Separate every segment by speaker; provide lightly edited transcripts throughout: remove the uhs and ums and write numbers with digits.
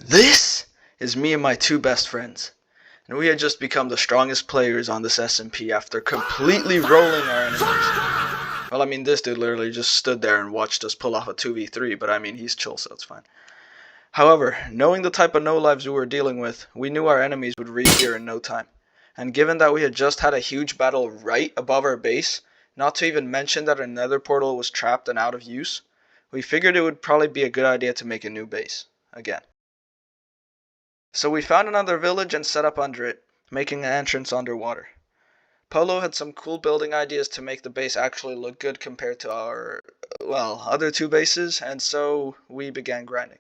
Speaker 1: This is me and my two best friends, and we had just become the strongest players on this SMP after completely rolling our enemies. Well, I mean, this dude literally just stood there and watched us pull off a 2v3, but I mean, he's chill, so it's fine. However, knowing the type of no-lives we were dealing with, we knew our enemies would regear in no time. And given that we had just had a huge battle right above our base, not to even mention that our nether portal was trapped and out of use, we figured it would probably be a good idea to make a new base, again. So we found another village and set up under it, making an entrance underwater. Polo had some cool building ideas to make the base actually look good compared to our, well, other two bases, and so we began grinding.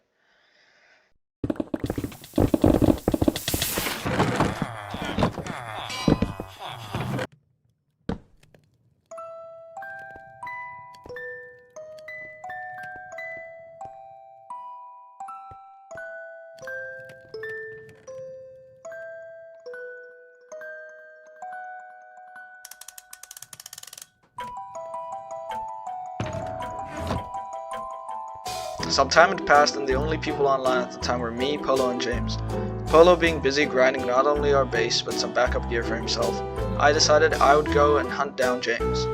Speaker 1: Some time had passed and the only people online at the time were me, Polo, and James. Polo being busy grinding not only our base but some backup gear for himself, I decided I would go and hunt down James.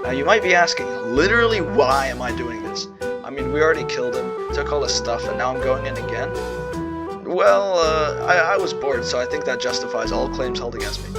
Speaker 1: Now you might be asking, literally why am I doing this? I mean, we already killed him, took all his stuff, and now I'm going in again? Well, I was bored, so I think that justifies all claims held against me.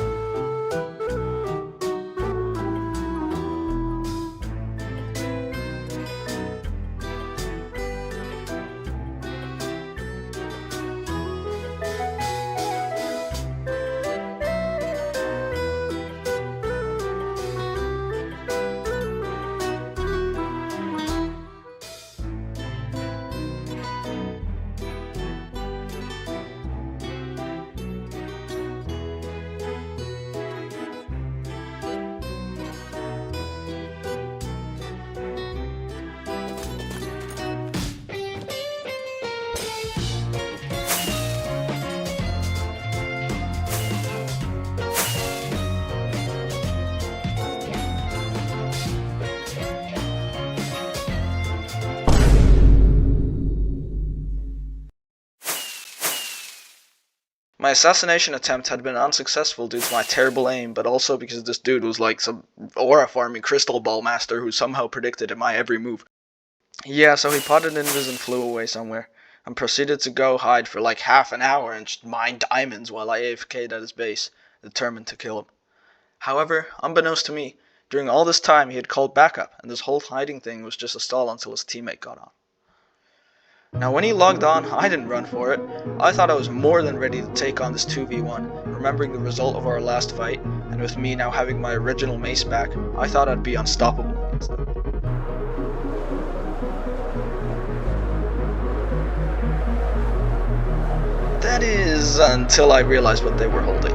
Speaker 1: My assassination attempt had been unsuccessful due to my terrible aim, but also because this dude was like some aura farming crystal ball master who somehow predicted my every move. Yeah, so he potted invis and flew away somewhere, and proceeded to go hide for like half an hour and just mine diamonds while I AFK'd at his base, determined to kill him. However, unbeknownst to me, during all this time he had called backup, and this whole hiding thing was just a stall until his teammate got on. Now when he logged on, I didn't run for it. I thought I was more than ready to take on this 2v1, remembering the result of our last fight, and with me now having my original mace back, I thought I'd be unstoppable. That is, until I realized what they were holding.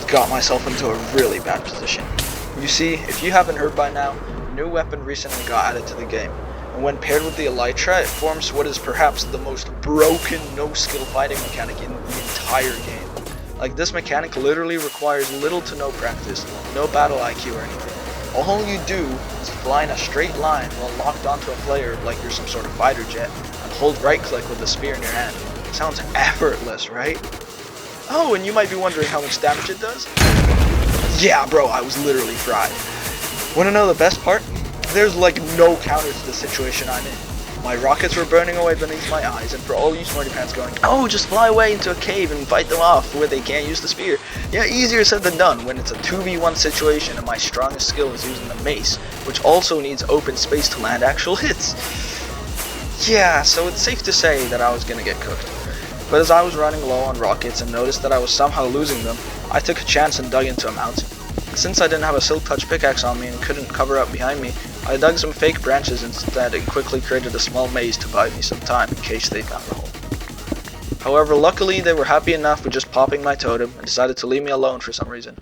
Speaker 1: Got myself into a really bad position. You see, if you haven't heard by now, a new weapon recently got added to the game, and when paired with the elytra, it forms what is perhaps the most broken no-skill fighting mechanic in the entire game. Like, this mechanic literally requires little to no practice, no battle IQ or anything. All you do is fly in a straight line while locked onto a player like you're some sort of fighter jet, and hold right click with the spear in your hand. Sounds effortless, right? Oh, and you might be wondering how much damage it does? Yeah, bro, I was literally fried. Wanna know the best part? There's like no counter to the situation I'm in. My rockets were burning away beneath my eyes, and for all you smarty pants going, oh, just fly away into a cave and fight them off where they can't use the spear. Yeah, easier said than done when it's a 2v1 situation and my strongest skill is using the mace, which also needs open space to land actual hits. Yeah, so it's safe to say that I was gonna get cooked. but as I was running low on rockets and noticed that I was somehow losing them, I took a chance and dug into a mountain. Since I didn't have a silk touch pickaxe on me and couldn't cover up behind me, I dug some fake branches instead and quickly created a small maze to buy me some time in case they found a hole. However, luckily they were happy enough with just popping my totem and decided to leave me alone for some reason.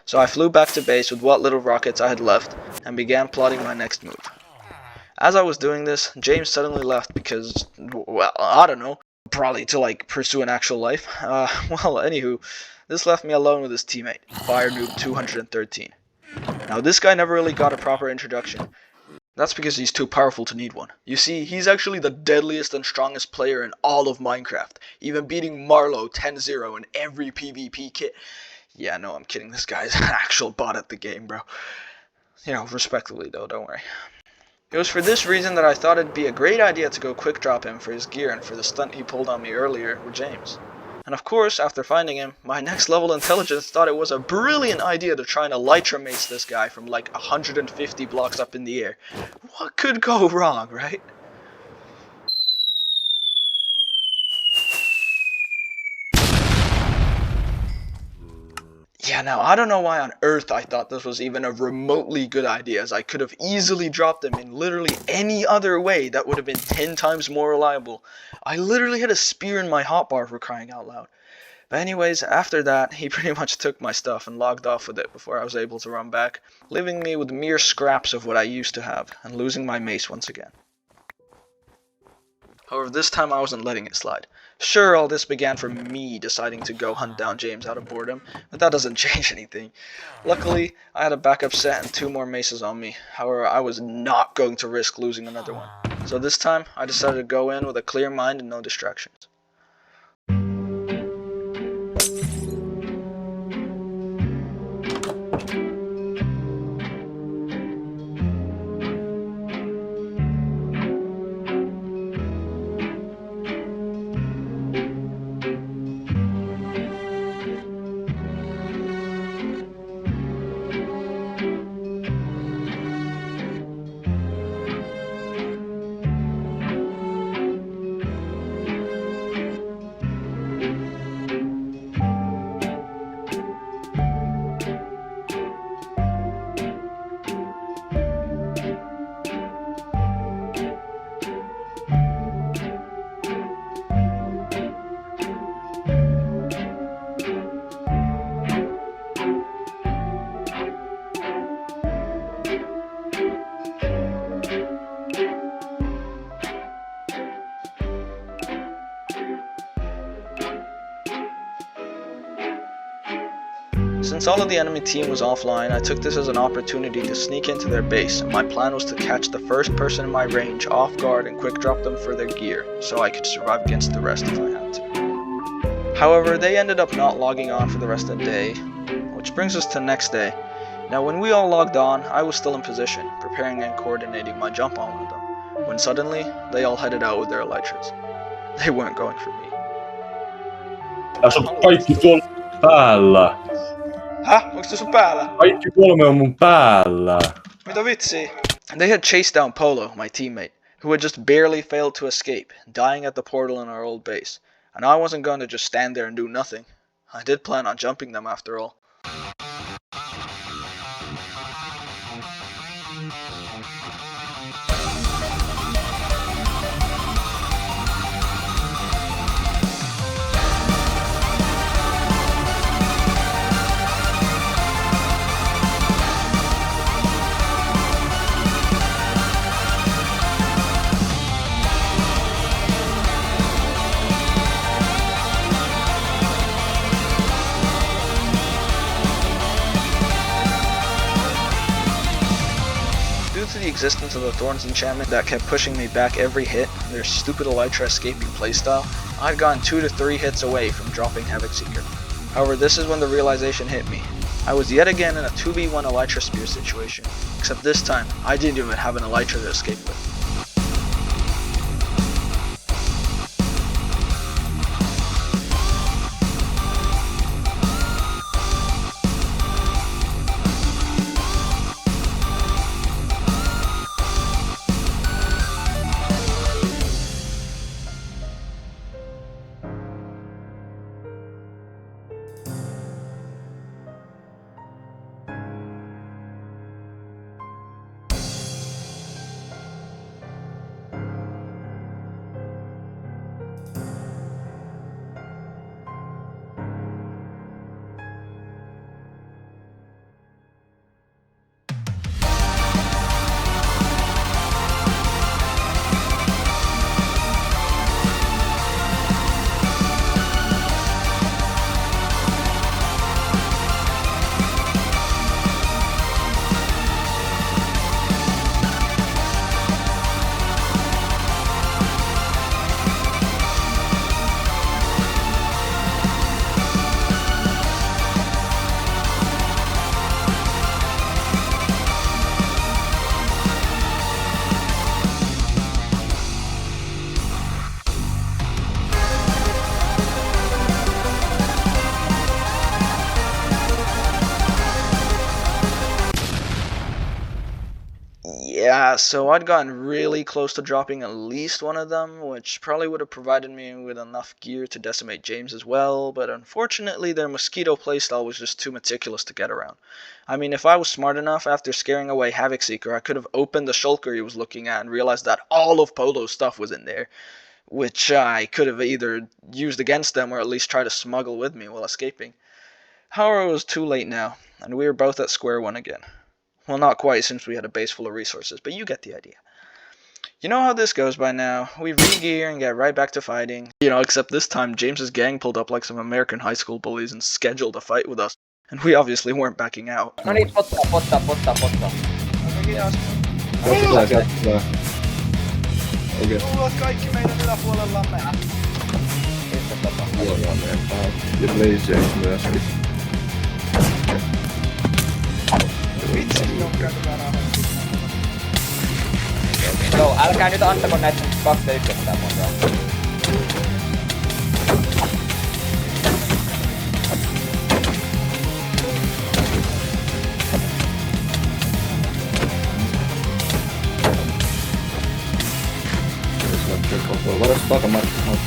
Speaker 1: So I flew back to base with what little rockets I had left and began plotting my next move. As I was doing this, James suddenly left because, well, I don't know, probably to like pursue an actual life. Anywho, this left me alone with his teammate, Fire Noob 213. Now this guy never really got a proper introduction. That's because he's too powerful to need one. You see, he's actually the deadliest and strongest player in all of Minecraft, even beating Marlo 10-0 in every PvP kit. Yeah, no, I'm kidding, this guy's an actual bot at the game, bro. You know, respectively though, don't worry. It was for this reason that I thought it'd be a great idea to go quick drop him for his gear and for the stunt he pulled on me earlier with James. And of course, after finding him, my next level intelligence thought it was a brilliant idea to try and elytra mace this guy from like 150 blocks up in the air. What could go wrong, right? Yeah, now I don't know why on earth I thought this was even a remotely good idea, as I could have easily dropped him in literally any other way that would have been 10 times more reliable. I literally had a spear in my hotbar for crying out loud. But anyways, after that, he pretty much took my stuff and logged off with it before I was able to run back, leaving me with mere scraps of what I used to have, and losing my mace once again. However, this time I wasn't letting it slide. Sure, all this began from me deciding to go hunt down James out of boredom, but that doesn't change anything. Luckily, I had a backup set and 2 more maces on me. However, I was not going to risk losing another one. So this time, I decided to go in with a clear mind and no distractions. Since all of the enemy team was offline, I took this as an opportunity to sneak into their base, and my plan was to catch the first person in my range off guard and quick drop them for their gear, so I could survive against the rest if I had to. However, they ended up not logging on for the rest of the day, which brings us to next day. Now when we all logged on, I was still in position, preparing and coordinating my jump on one of them, when suddenly, they all headed out with their elytras. They weren't going for me.
Speaker 2: Tässä on kaikki 3 päällä.
Speaker 1: Häh? Onks se sun päällä?
Speaker 2: Kaikki 3 on mun päällä.
Speaker 1: Mitä vitsiä? They had chased down Polo, my teammate, who had just barely failed to escape, dying at the portal in our old base. And I wasn't going to just stand there and do nothing. I did plan on jumping them after all. Due to the existence of the Thorns enchantment that kept pushing me back every hit, and their stupid elytra escaping playstyle, I had gotten 2 to 3 hits away from dropping Havoc Seeker. However, this is when the realization hit me. I was yet again in a 2v1 elytra spear situation, except this time, I didn't even have an elytra to escape with. Yeah, so I'd gotten really close to dropping at least one of them, which probably would have provided me with enough gear to decimate James as well, but unfortunately their mosquito playstyle was just too meticulous to get around. I mean, if I was smart enough, after scaring away Havoc Seeker, I could have opened the shulker he was looking at and realized that all of Polo's stuff was in there, which I could have either used against them or at least tried to smuggle with me while escaping. However, it was too late now, and we were both at square one again. Well, not quite, since we had a base full of resources, but you get the idea. You know how this goes by now. We re-gear and get right back to fighting. You know, except this time, James's gang pulled up like some American high school bullies and scheduled a fight with us. And we obviously weren't backing out.
Speaker 3: No niin, pottaa.
Speaker 2: Katsotaan. Okei.
Speaker 1: Tulot kaikki meidän yläpuolellamme.
Speaker 2: Ja blazejames myöskin.
Speaker 1: Vitsi, on käyty väärään.
Speaker 3: Joo, älkää nyt antako näitä 2 ja 1 tää montaa.
Speaker 2: Varas takamarkkinoilla.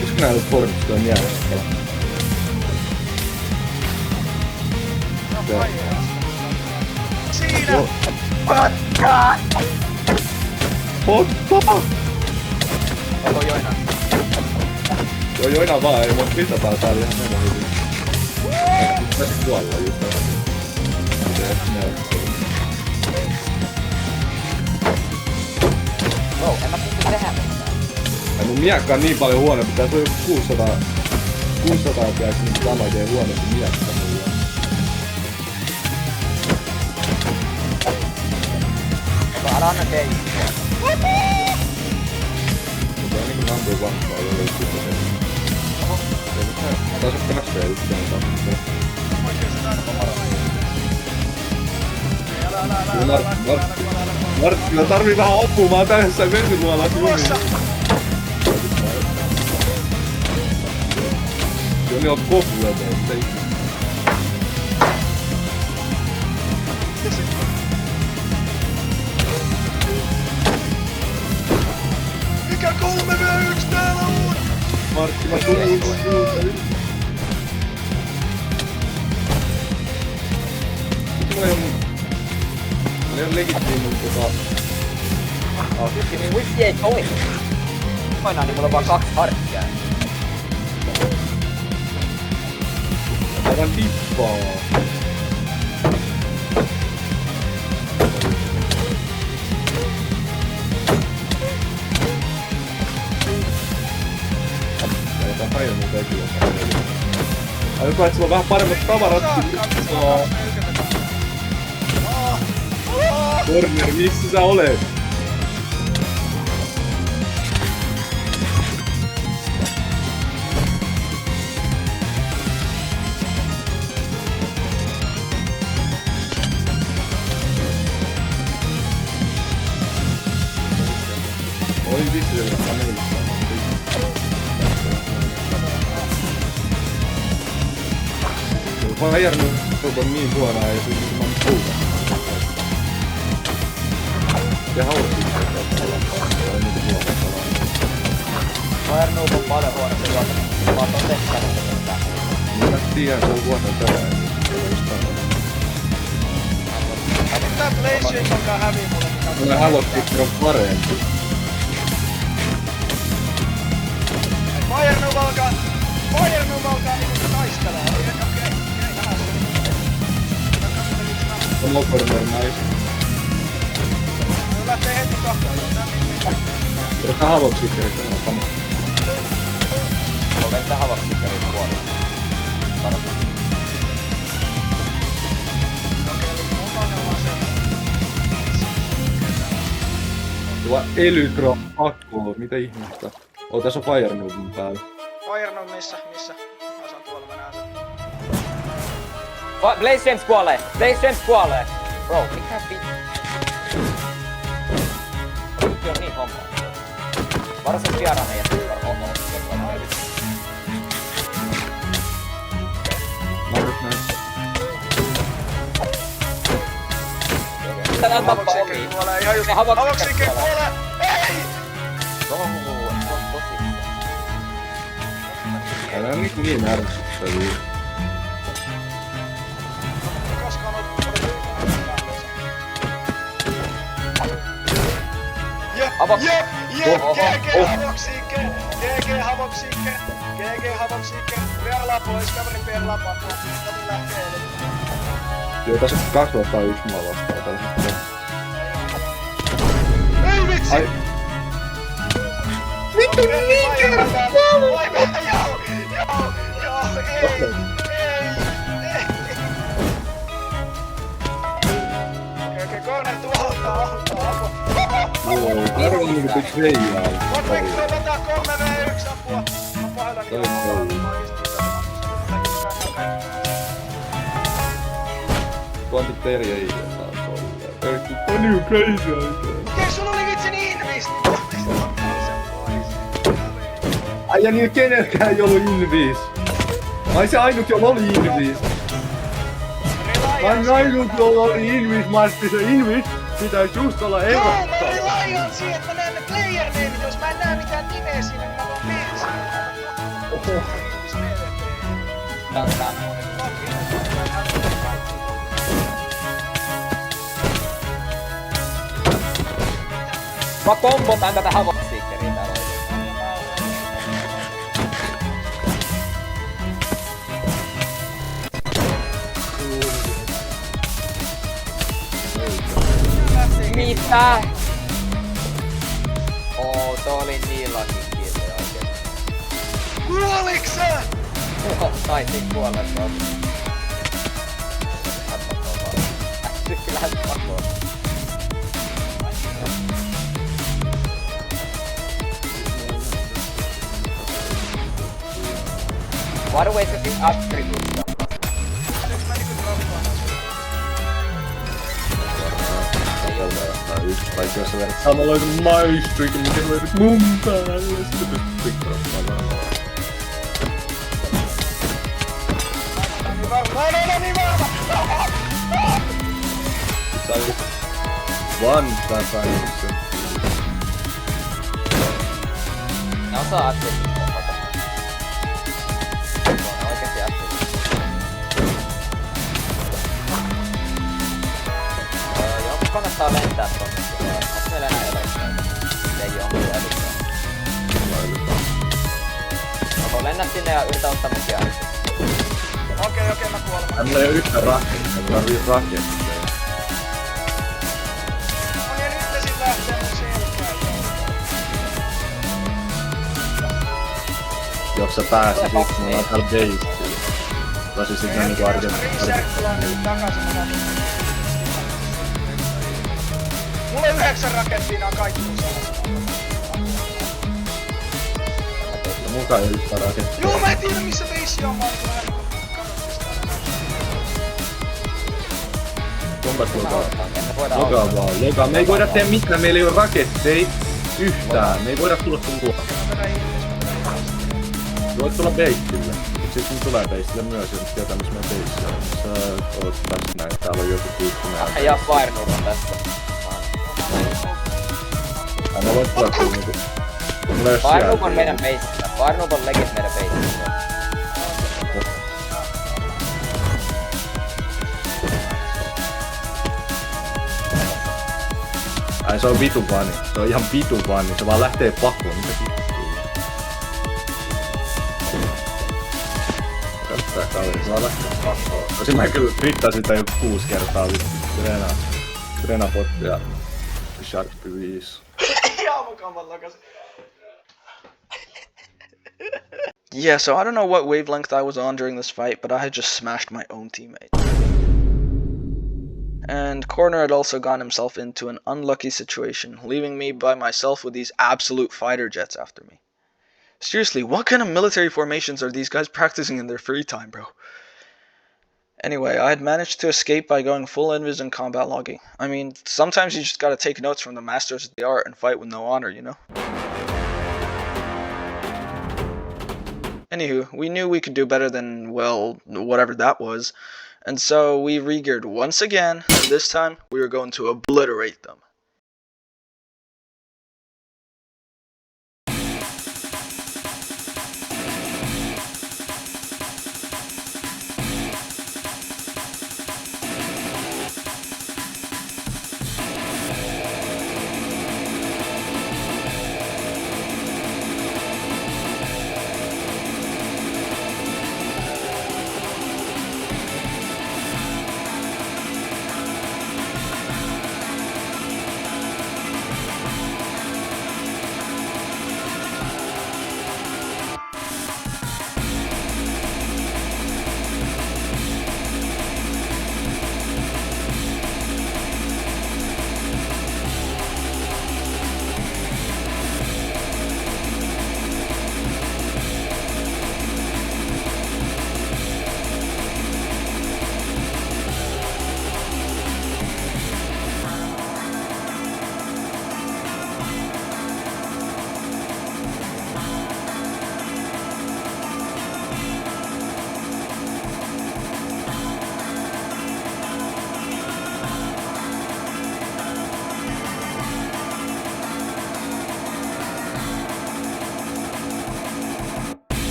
Speaker 2: Koska nää nyt portista on jäänyt?
Speaker 1: Siinä!
Speaker 2: Potta!
Speaker 3: Onko Joina?
Speaker 2: Joo, Joina vaan, ei mua pisataan täällä ihan mennä hyvin. Pitäisi kuolla just tähän. Miten näyttää?
Speaker 3: Wow, en mä pysty tehdä mitään.
Speaker 2: Ei mun miekka on niin paljon huonompi, tää on joku 600 pitäis niin damagea huonompi miekka mulla.
Speaker 3: Älä anna teitä.
Speaker 2: Mutta on niinku number one vai jollain sitten. Oho. Taisi olla 2 ja 1 taas. Martti, mä tarvii vähän apua, mä oon tähdessä vesiluolas jumiin. Joni on kofuja teistä.
Speaker 1: Mikä 3v1 täällä on?
Speaker 2: Martti, mä tulin. Mulla ei oo legitiimin
Speaker 3: Whisky ei toimi. Aina niin mulla on vaan 2 harkkia.
Speaker 2: Aivan tippaa. Jotain hajoa muuta ei kyllä. Aivan, että sulla on vähän paremmat tavarat. Corner, missä sä olet? Oi vittu, joka on meillä. Fire Noob on niin huonoa ja siis mä oon puhuta. Ja haluaisin olla niinku huomattavaa.
Speaker 3: Fire Noob on paljon huonompi juotama. Mä oon tehtävä tätä.
Speaker 2: Mä tiedän, se on huono tänään.
Speaker 1: Tää blazejames onkaan hävii mulle.
Speaker 2: Mulle Havoc-Kicker on parempi.
Speaker 1: Fire Noob alkaa niinku taistelaa. Okei,
Speaker 2: On Locorner nice.
Speaker 1: no lähtee heti kahtaan.
Speaker 2: Tää Havoc-Kicker on sama.
Speaker 3: Mä vettä Havoc-Kickerin puolella. Sano.
Speaker 2: Tuo Elytro Akku, mitä ihmettä? Oo, tässä on Fire Noobin päällä.
Speaker 1: Fire Noob missä? Asan tuolla, mä näen sen.
Speaker 3: blazejames kuolee! Bro, mikä vittu? Nyt on niin homma. Varsin vieraan ei jätä hommaa.
Speaker 2: Mä nyt näin.
Speaker 3: älä tappa omiin.
Speaker 1: Kuolee ihan just.
Speaker 3: Havaksiikke
Speaker 1: Kuolee! Ei!
Speaker 2: Älä niin ärsyttäviä.
Speaker 1: Koskaan Jep, GG havoksiikke. Perlaa pois, kaveri perlaa pois. Kaveri lähtee edelleen.
Speaker 2: Joo, tässä on 2 vastaan 1 mua vastaan tällä hetkellä.
Speaker 1: Ei vitsi!
Speaker 2: Ai.
Speaker 1: Vittu mikä? Okei, kone tuolta,
Speaker 2: Joo, Karol niinku piks reijaa.
Speaker 1: Swordbreaker otetaan 3v1 apua. Mä pahoillani.
Speaker 2: Tuonti Terje ei taas ollut. Ei kun paljon crazy.
Speaker 1: Okei, sulla oli vitsi niin invis. Mistä ottaa sen pois?
Speaker 2: Ai ja niin kenelläkään ei ollu invis. Ai se ainut jolla oli invis. Mä ainut jolla oli invis, mä ajattelin se invis pitäis just olla erottaa.
Speaker 1: Joo, mä olin laihan siihen, että mä näen ne player nameit. Jos mä en näe mitään nimeä siinä, niin mä voin miettiä.
Speaker 2: Oho.
Speaker 3: Mä kombotan tätä havoksiikkeriä täällä oikein. Mitä? Oo, se oli niin lakin kiinni oikein.
Speaker 1: Kuoliks sä?
Speaker 3: Joo, taisin kuolla tuolla. Kyllähän pakoon. By the way, se siis attribuutta.
Speaker 2: Paitsi jos sä vedät samanlaisen maistriikin, mikä vedät mun päälle, sitten pystyt pikkurottaan vaan.
Speaker 1: Niin varma!
Speaker 2: Sä olit one tapauksen.
Speaker 3: Ne osaa attribuutta. Ne oikeesti attribuutta. Joo, kannattaa lentää tonne. Onks meillä enää elektää? Ei oo kyllä elektää. Joko lennä sinne ja yritä ottaa mun sijaisesti.
Speaker 1: Okei, mä kuolen.
Speaker 2: Mulla ei oo yhtä rakennetta, mulla on rakennetta.
Speaker 1: No niin, nyt ne sit lähtee mun selkään.
Speaker 2: Jos sä pääsisit, mulla on täällä baseillä. Pääsisit nää niinku arkeet.
Speaker 1: Resettilaan nyt takaisin. Mulla on 9 rakettia, nää on kaikki mun salassa.
Speaker 2: Mukaan ei yhtä rakennetta.
Speaker 1: Joo, mä en tiedä missä base on, mä oon vähän
Speaker 2: Kombat logaa. Me ei voida tehdä mitään, meillä ei oo raketteja yhtään. Me ei voida tulla sun luo. Voit tulla baseille. Sit kun tulee baseille myös, ja nyt tietää missä meidän base on. Sä oot tässä näin, täällä on joku tyyppi näin.
Speaker 3: Ja Firenoopan tästä.
Speaker 2: Mä voin tulla kyllä niinku. Mulla ei oo
Speaker 3: Firenoopan
Speaker 2: siellä.
Speaker 3: meidän baseillä. Firenoopan legit meidän baseillä.
Speaker 2: Ai se on vitun vani. Se on ihan vitun vani. Se vaan lähtee pakoon. Mitä vittua? Katsotaan kaveri. Se vaan lähtee pakoon. Tosin mä kyllä twittasin sitä joku 6 kertaa vittu. Trena-potti ja Sharp 5.
Speaker 1: ihan mukavan lakas. Yeah, so I don't know what wavelength I was on during this fight, but I had just smashed my own teammate. And Corner had also gotten himself into an unlucky situation, leaving me by myself with these absolute fighter jets after me. Seriously, what kind of military formations are these guys practicing in their free time, bro? Anyway, I had managed to escape by going full invis and combat logging. I mean, sometimes you just gotta take notes from the masters of the art and fight with no honor, you know? Anywho, we knew we could do better than, well, whatever that was. And so we regeared once again, and this time we were going to obliterate them.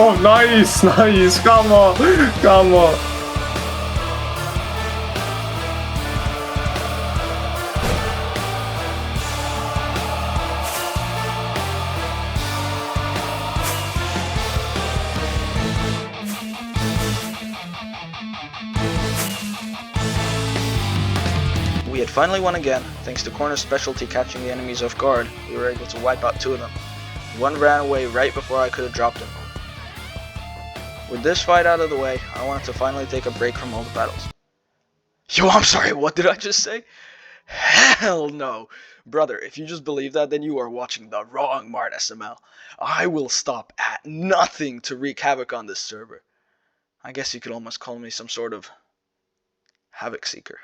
Speaker 2: Oh, nice, nice. Come on, come on.
Speaker 1: We had finally won again. Thanks to Corner's specialty catching the enemies off guard, we were able to wipe out 2 of them. One ran away right before I could have dropped him. With this fight out of the way, I wanted to finally take a break from all the battles. Yo, I'm sorry, what did I just say? Hell no! Brother, if you just believe that, then you are watching the wrong Mart SML. I will stop at nothing to wreak havoc on this server. I guess you could almost call me some sort of havoc seeker.